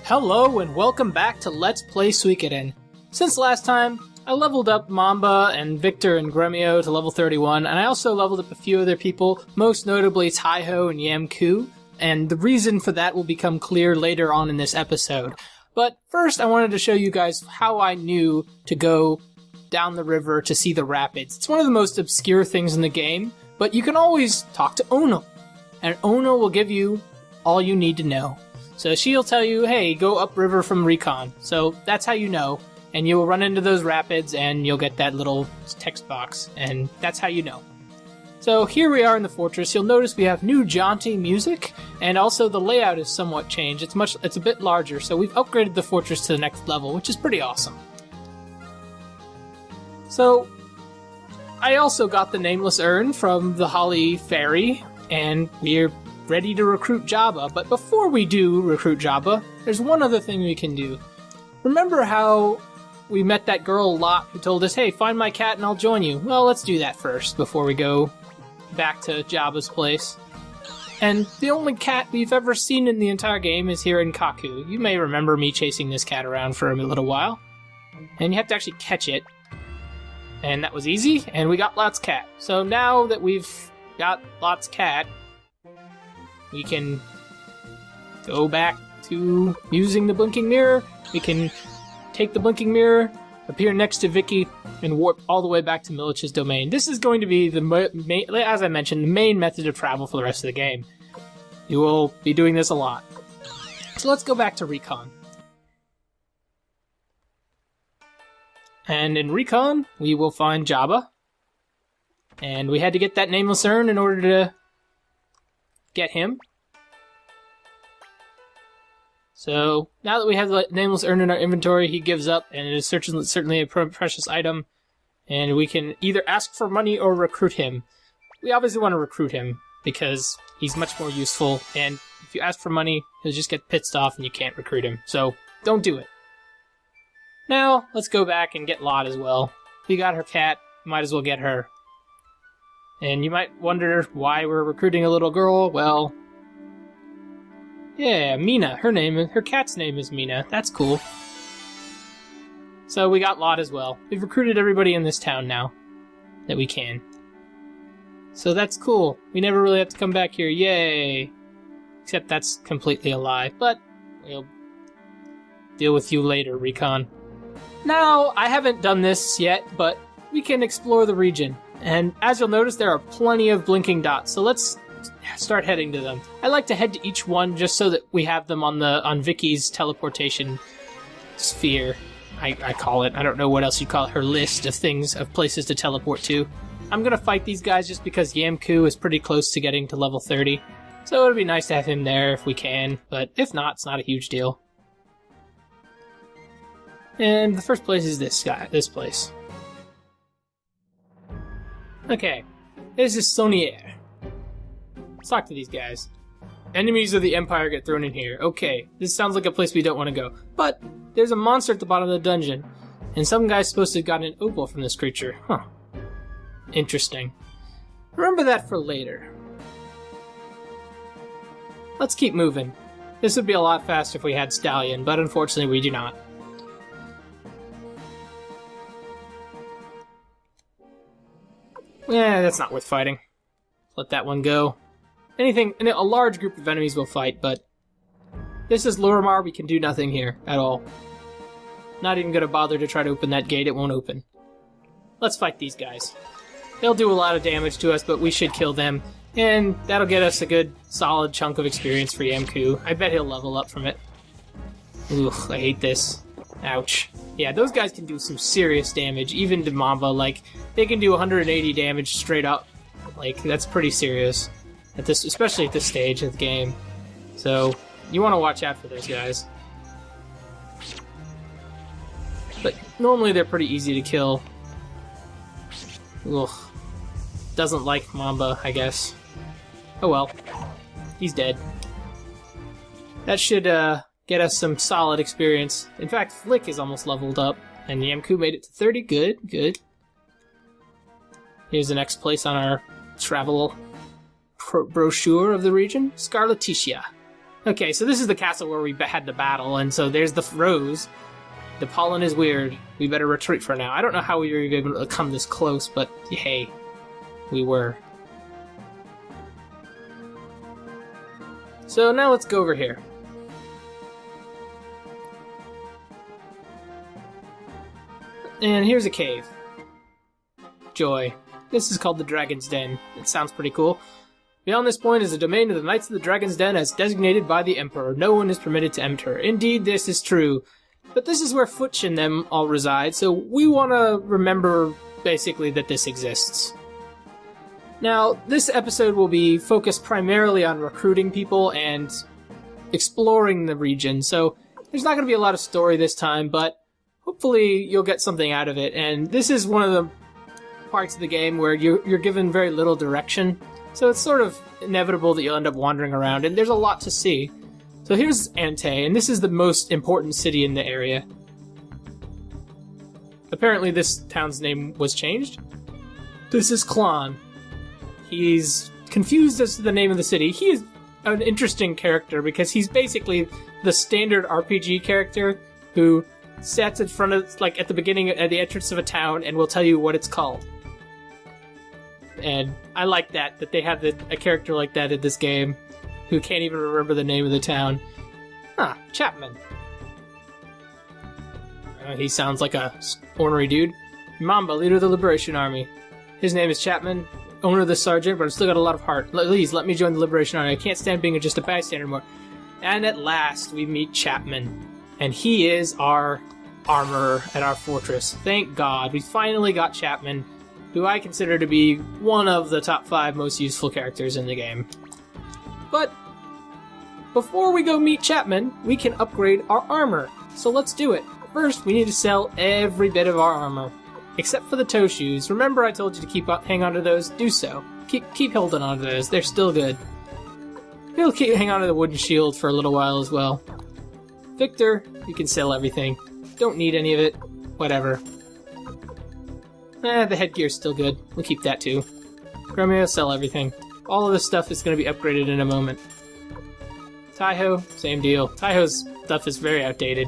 Hello and welcome back to Let's Play Suikoden. Since last time, I leveled up Mamba and Victor and Gremio to level 31, and I also leveled up a few other people, most notably Taiho and Yamku, and the reason for that will become clear later on in this episode. But first I wanted to show you guys how I knew to go down the river to see the rapids. It's one of the most obscure things in the game, but you can always talk to Ono, and Ono will give you all you need to know. So she'll tell you, hey, go upriver from Recon. So that's how you know. And you'll run into those rapids and you'll get that little text box. And that's how you know. So here we are in the fortress. You'll notice we have new jaunty music. And also the layout is somewhat changed. It's a bit larger. So we've upgraded the fortress to the next level, which is pretty awesome. So I also got the Nameless Urn from the Holly Fairy. And we're ready to recruit Jabba, but before we do recruit Jabba, there's one other thing we can do. Remember how we met that girl Lot who told us, hey, find my cat and I'll join you? Well, let's do that first before we go back to Jabba's place. And the only cat we've ever seen in the entire game is here in Kaku. You may remember me chasing this cat around for a little while. And you have to actually catch it. And that was easy, and we got Lot's cat. So now that we've got Lot's cat, we can go back to using the blinking mirror. We can take the blinking mirror, appear next to Vicky, and warp all the way back to Milich's domain. This is going to be, as I mentioned, the main method of travel for the rest of the game. You will be doing this a lot. So let's go back to Recon. And in Recon, we will find Jabba. And we had to get that Nameless Urn in order to get him. So now that we have the Nameless Urn in our inventory, he gives up, and it is certainly a precious item. And we can either ask for money or recruit him. We obviously want to recruit him because he's much more useful. And if you ask for money, he'll just get pissed off, and you can't recruit him. So don't do it. Now let's go back and get Lot as well. We got her cat. Might as well get her. And you might wonder why we're recruiting a little girl. Well, yeah, Mina. Her cat's name is Mina. That's cool. So we got Lot as well. We've recruited everybody in this town now that we can. So that's cool. We never really have to come back here. Yay! Except that's completely a lie. But we'll deal with you later, Recon. Now, I haven't done this yet, but we can explore the region. And as you'll notice, there are plenty of blinking dots, so let's start heading to them. I like to head to each one just so that we have them on Vicky's teleportation sphere, I call it. I don't know what else you call it, her list of places to teleport to. I'm gonna fight these guys just because Yamku is pretty close to getting to level 30, so it'd be nice to have him there if we can, but if not, it's not a huge deal. And the first place is this place. Okay, this is Sonier. Let's talk to these guys. Enemies of the Empire get thrown in here. Okay, this sounds like a place we don't want to go. But there's a monster at the bottom of the dungeon, and some guy's supposed to have gotten an opal from this creature. Huh. Interesting. Remember that for later. Let's keep moving. This would be a lot faster if we had Stallion, but unfortunately we do not. Yeah, that's not worth fighting. Let that one go. A large group of enemies will fight, but this is Lorimar. We can do nothing here at all. Not even gonna bother to try to open that gate. It won't open. Let's fight these guys. They'll do a lot of damage to us, but we should kill them, and that'll get us a good, solid chunk of experience for Yamku. I bet he'll level up from it. Ugh, I hate this. Ouch. Yeah, those guys can do some serious damage, even to Mamba. Like, they can do 180 damage straight up. Like, that's pretty serious, especially at this stage of the game. So, you want to watch out for those guys. But normally they're pretty easy to kill. Ugh. Doesn't like Mamba, I guess. Oh well. He's dead. That should, get us some solid experience. In fact, Flick is almost leveled up, and Yamku made it to 30. Good, good. Here's the next place on our travel brochure of the region, Scarleticia. Okay, so this is the castle where we had the battle, and so there's the rose. The pollen is weird. We better retreat for now. I don't know how we were able to come this close, but hey, we were. So now let's go over here. And here's a cave. Joy. This is called the Dragon's Den. It sounds pretty cool. Beyond this point is the domain of the Knights of the Dragon's Den as designated by the Emperor. No one is permitted to enter. Indeed, this is true. But this is where Futch and them all reside, so we want to remember, basically, that this exists. Now, this episode will be focused primarily on recruiting people and exploring the region, so there's not going to be a lot of story this time, but hopefully you'll get something out of it. And this is one of the parts of the game where you're given very little direction, so it's sort of inevitable that you'll end up wandering around, and there's a lot to see. So here's Ante, and this is the most important city in the area. Apparently this town's name was changed. This is Klon. He's confused as to the name of the city. He is an interesting character because he's basically the standard RPG character who sits in front of, like, at the beginning, at the entrance of a town and will tell you what it's called. And I like that they have a character like that in this game who can't even remember the name of the town. Chapman. He sounds like a ornery dude. Mamba, leader of the Liberation Army. His name is Chapman, owner of the sergeant, but I've still got a lot of heart. Please, let me join the Liberation Army. I can't stand being just a bystander anymore. And at last, we meet Chapman. And he is our armorer at our fortress. Thank God, we finally got Chapman, who I consider to be one of the top 5 most useful characters in the game. But before we go meet Chapman, we can upgrade our armor. So let's do it. First, we need to sell every bit of our armor, except for the toe shoes. Remember I told you to hang on to those? Do so. Keep holding on to those. They're still good. We'll hang on to the wooden shield for a little while as well. Victor, you can sell everything. Don't need any of it. Whatever. The headgear's still good. We'll keep that too. Gromio, sell everything. All of this stuff is going to be upgraded in a moment. Taiho, same deal. Taiho's stuff is very outdated.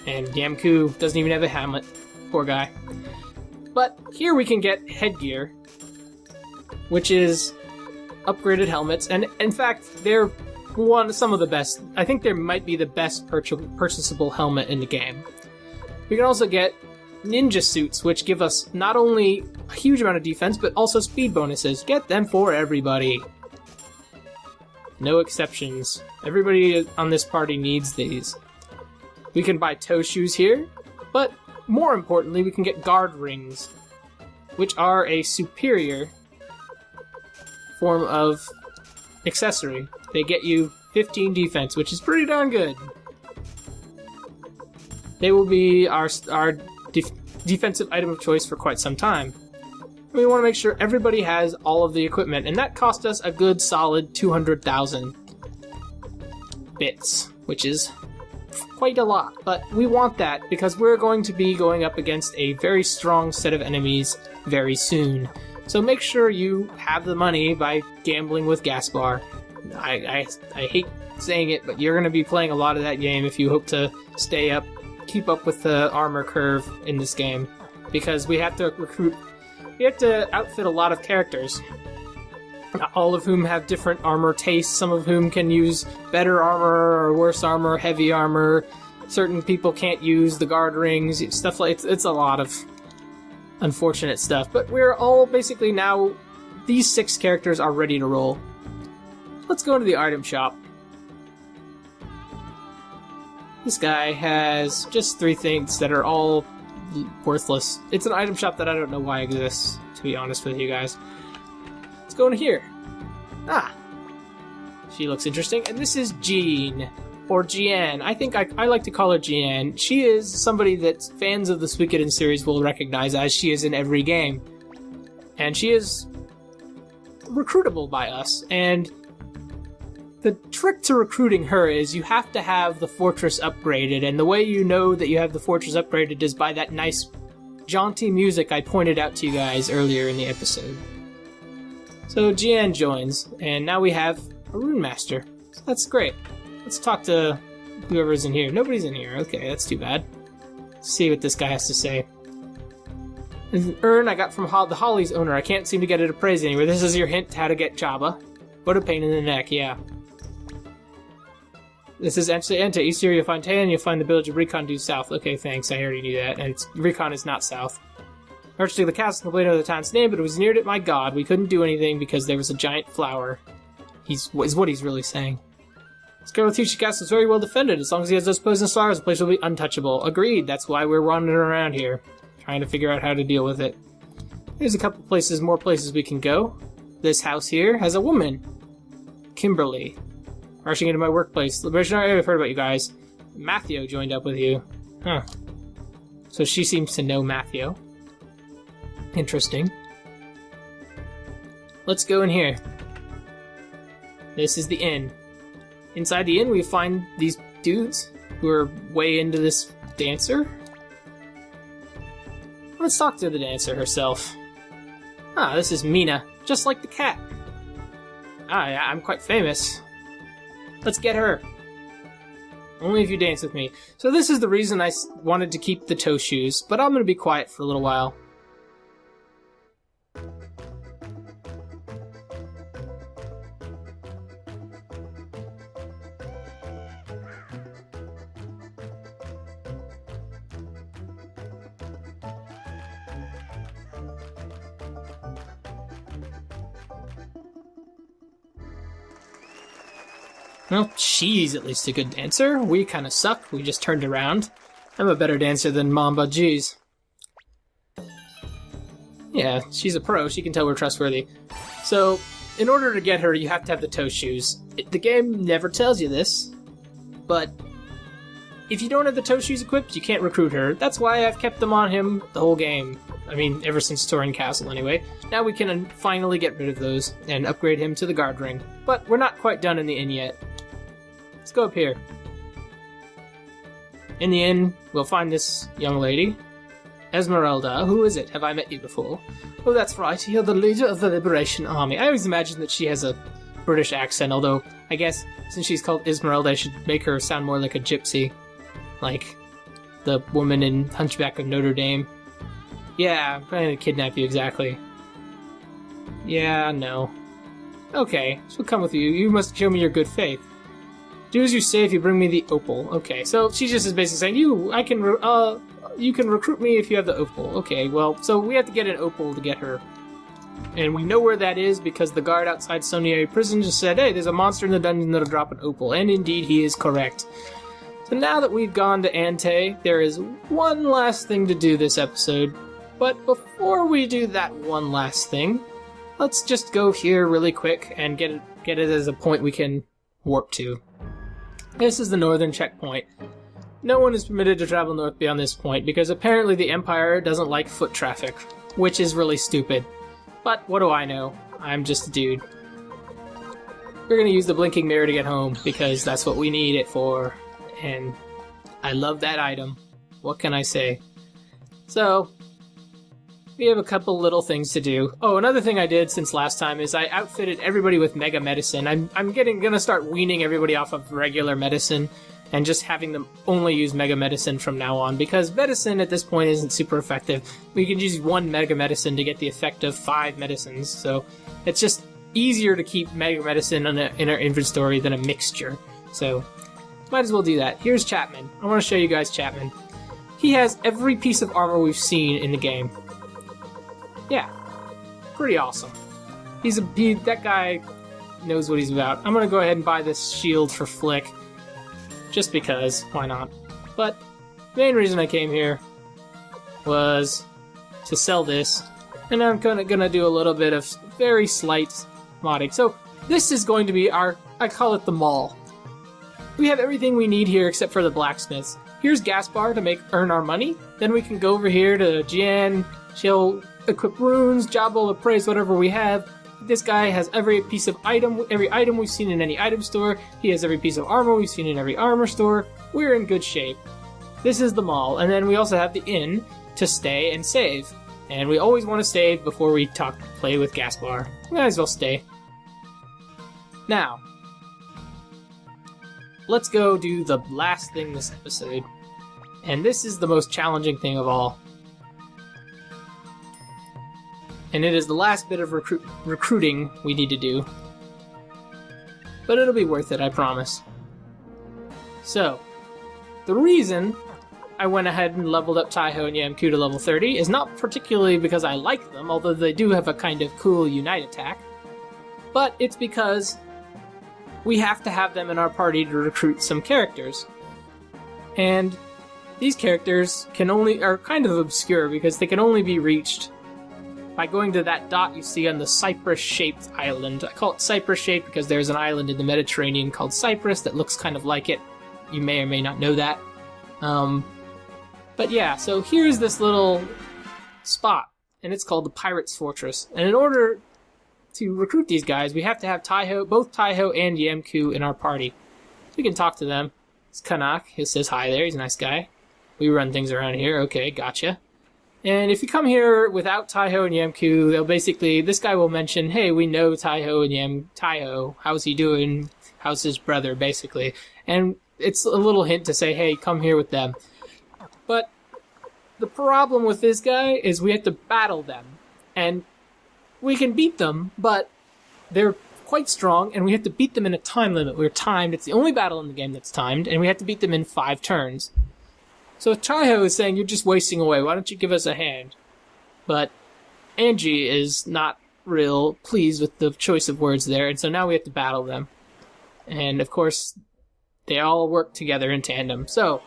And Yamku doesn't even have a helmet. Poor guy. But here we can get headgear, which is upgraded helmets, and in fact, they're some of the best. I think they might be the best purchasable helmet in the game. We can also get ninja suits, which give us not only a huge amount of defense, but also speed bonuses. Get them for everybody. No exceptions. Everybody on this party needs these. We can buy toe shoes here, but more importantly, we can get guard rings, which are a superior form of accessory. They get you 15 defense, which is pretty darn good. They will be our defensive item of choice for quite some time. We want to make sure everybody has all of the equipment, and that cost us a good solid 200,000 bits, which is quite a lot. But we want that because we're going to be going up against a very strong set of enemies very soon. So make sure you have the money by gambling with Gaspar. I hate saying it, but you're going to be playing a lot of that game if you hope to keep up with the armor curve in this game, because we have to outfit a lot of characters, all of whom have different armor tastes, some of whom can use better armor or worse armor, heavy armor. Certain people can't use the guard rings, stuff like it's a lot of unfortunate stuff. But we're all basically now, these 6 characters are ready to roll. Let's go into the item shop. This guy has just 3 things that are all worthless. It's an item shop that I don't know why exists, to be honest with you guys. Let's go into here. She looks interesting. And this is Jean, or Jian. I think I like to call her Jian. She is somebody that fans of the Suikoden series will recognize, as she is in every game. And she is recruitable by us, and the trick to recruiting her is you have to have the fortress upgraded, and the way you know that you have the fortress upgraded is by that nice, jaunty music I pointed out to you guys earlier in the episode. So Jian joins, and now we have A rune master. So that's great. Let's talk to whoever's in here. Nobody's in here. Okay, that's too bad. Let's see what this guy has to say. An urn I got from the Holly's owner. I can't seem to get it appraised anywhere. This is your hint to how to get Jabba. What a pain in the neck, yeah. This is actually enter. East here you'll find Tan, you'll find the village of Recon due south. Okay, thanks, I already knew that. And Recon is not south. Marched to the castle, complained of the town's name, but it was near it. My god, we couldn't do anything because there was a giant flower. Is what he's really saying. Scarlethuchi Castle is very well defended. As long as he has those poisonous flowers, the place will be untouchable. Agreed, that's why we're wandering around here. Trying to figure out how to deal with it. There's a couple places, more places we can go. This house here has a woman. Kimberly. Rushing into my workplace. Liberation, I've heard about you guys. Matthew joined up with you. Huh. So she seems to know Matthew. Interesting. Let's go in here. This is the inn. Inside the inn we find these dudes who are way into this dancer. Let's talk to the dancer herself. Ah, this is Mina, just like the cat. Ah, yeah, I'm quite famous. Let's get her. Only if you dance with me. So this is the reason I wanted to keep the toe shoes, but I'm going to be quiet for a little while. Well, she's at least a good dancer. We kind of suck. We just turned around. I'm a better dancer than Mamba, jeez. Yeah, she's a pro. She can tell we're trustworthy. So, in order to get her, you have to have the toe shoes. The game never tells you this, but if you don't have the toe shoes equipped, you can't recruit her. That's why I've kept them on him the whole game. I mean, ever since Torin Castle, anyway. Now we can finally get rid of those and upgrade him to the guard ring. But we're not quite done in the inn yet. Let's go up here. In the inn, we'll find this young lady. Esmeralda. Who is it? Have I met you before? Oh, that's right. You're the leader of the Liberation Army. I always imagine that she has a British accent, although I guess since she's called Esmeralda, I should make her sound more like a gypsy. Like the woman in Hunchback of Notre Dame. Yeah, I'm trying to kidnap you, exactly. Yeah, no. Okay, she'll come with you. You must show me your good faith. Do as you say if you bring me the opal. Okay, so she just is basically saying, you can recruit me if you have the opal. Okay, well, so we have to get an opal to get her. And we know where that is because the guard outside Sonieri Prison just said, hey, there's a monster in the dungeon that'll drop an opal. And indeed, he is correct. So now that we've gone to Ante, there is one last thing to do this episode. But before we do that one last thing, let's just go here really quick and get it as a point we can warp to. This is the northern checkpoint. No one is permitted to travel north beyond this point because apparently the Empire doesn't like foot traffic, which is really stupid. But what do I know? I'm just a dude. We're gonna use the blinking mirror to get home because that's what we need it for. And I love that item. What can I say? So, we have a couple little things to do. Oh, another thing I did since last time is I outfitted everybody with Mega Medicine. I'm gonna start weaning everybody off of regular medicine and just having them only use Mega Medicine from now on, because medicine at this point isn't super effective. We can use one Mega Medicine to get the effect of 5 medicines, so it's just easier to keep Mega Medicine in our inventory than a mixture. So, might as well do that. Here's Chapman. I want to show you guys Chapman. He has every piece of armor we've seen in the game. Yeah, pretty awesome. That guy knows what he's about. I'm gonna go ahead and buy this shield for Flick, just because, why not? But the main reason I came here was to sell this, and I'm gonna do a little bit of very slight modding. So this is going to be I call it the mall. We have everything we need here except for the blacksmiths. Here's Gaspar to earn our money. Then we can go over here to Jan. She'll equip runes, job will appraise whatever we have. This guy has every item we've seen in any item store. He has every piece of armor we've seen in every armor store. We're in good shape. This is the mall, and then we also have the inn to stay and save. And we always want to save before we play with Gaspar. We might as well stay. Now, let's go do the last thing this episode. And this is the most challenging thing of all. And it is the last bit of recruiting we need to do. But it'll be worth it, I promise. So, the reason I went ahead and leveled up Taiho and Yamku to level 30 is not particularly because I like them, although they do have a kind of cool unite attack, but it's because we have to have them in our party to recruit some characters. And these characters are kind of obscure because they can only be reached by going to that dot you see on the Cyprus-shaped island. I call it Cyprus-shaped because there's an island in the Mediterranean called Cyprus that looks kind of like it. You may or may not know that. But yeah, so here's this little spot, and it's called the Pirate's Fortress. And in order to recruit these guys, we have to have both Taiho and Yamku in our party. We can talk to them. It's Kanak. He says hi there. He's a nice guy. We run things around here. Okay, gotcha. And if you come here without Taiho and Yamku, they'll basically, this guy will mention, hey, we know Taiho and Taiho. How's he doing? How's his brother, basically? And it's a little hint to say, hey, come here with them. But the problem with this guy is we have to battle them. And we can beat them, but they're quite strong, and we have to beat them in a time limit. We're timed. It's the only battle in the game that's timed, and we have to beat them in 5 turns. So Taiho is saying, you're just wasting away. Why don't you give us a hand? But Angie is not real pleased with the choice of words there, and so now we have to battle them. And, of course, they all work together in tandem. So,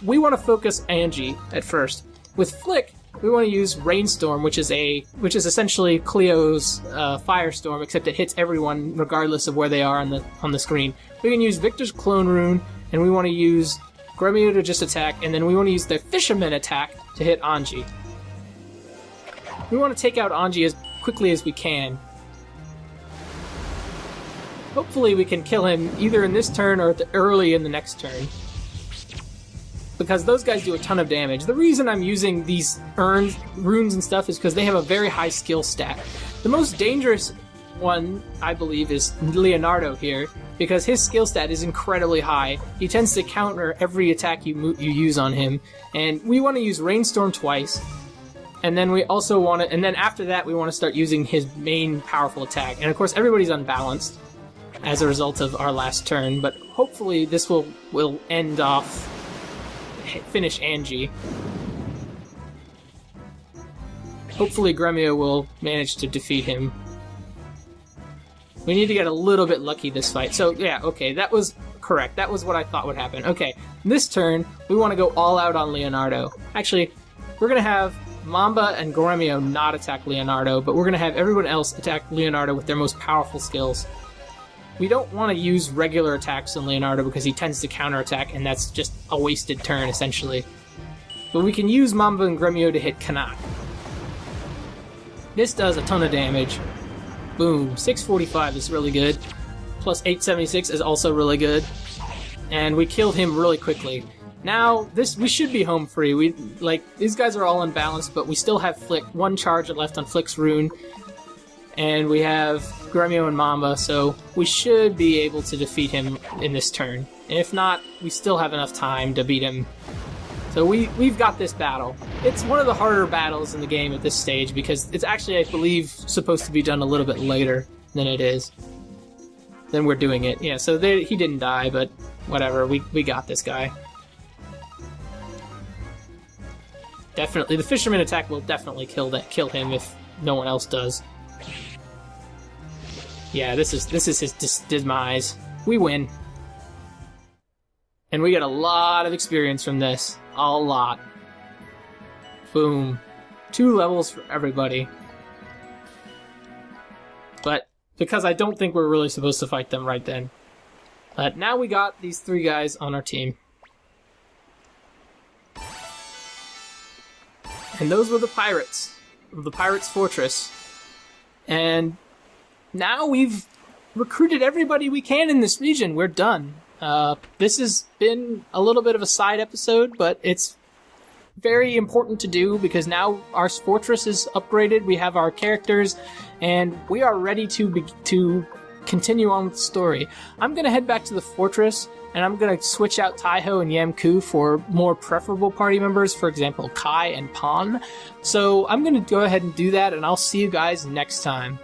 we want to focus Angie at first. With Flick, we want to use Rainstorm, which is essentially Cleo's Firestorm, except it hits everyone regardless of where they are on the screen. We can use Victor's Clone Rune, and we want to use Gremio to just attack, and then we want to use the Fisherman attack to hit Angie. We want to take out Angie as quickly as we can. Hopefully we can kill him either in this turn or early in the next turn, because those guys do a ton of damage. The reason I'm using these runes and stuff is because they have a very high skill stat. The most dangerous one, I believe, is Leonardo here, because his skill stat is incredibly high. He tends to counter every attack you use on him, and we want to use Rainstorm twice, and then we also want to, and then after that we want to start using his main powerful attack. And of course everybody's unbalanced as a result of our last turn, but hopefully this will end off, finish Angie. Hopefully Gremio will manage to defeat him. We need to get a little bit lucky this fight. So, yeah, okay, that was correct. That was what I thought would happen. Okay, this turn, we want to go all out on Leonardo. Actually, we're going to have Mamba and Gremio not attack Leonardo, but we're going to have everyone else attack Leonardo with their most powerful skills. We don't want to use regular attacks on Leonardo because he tends to counterattack, and that's just a wasted turn, essentially. But we can use Mamba and Gremio to hit Kanak. This does a ton of damage. Boom. 645 is really good. Plus 876 is also really good. And we killed him really quickly. Now, we should be home free. These guys are all unbalanced, but we still have Flick. 1 charge left on Flick's rune. And we have Gremio and Mamba, so we should be able to defeat him in this turn. And if not, we still have enough time to beat him. So we've got this battle. It's one of the harder battles in the game at this stage because it's actually, I believe, supposed to be done a little bit later than it is. Then we're doing it. Yeah, so he didn't die, but whatever. We got this guy. Definitely, the Fisherman attack will definitely kill him if no one else does. Yeah, this is his demise. We win. And we get a lot of experience from this. A lot. Boom. 2 levels for everybody. But because I don't think we're really supposed to fight them right then. But now we got these 3 guys on our team. And those were the pirates of the Pirate's Fortress. And now we've recruited everybody we can in this region. We're done. This has been a little bit of a side episode, but it's very important to do because now our fortress is upgraded, we have our characters, and we are ready to continue on with the story. I'm going to head back to the fortress, and I'm going to switch out Taiho and Yamku for more preferable party members, for example, Kai and Pan. So I'm going to go ahead and do that, and I'll see you guys next time.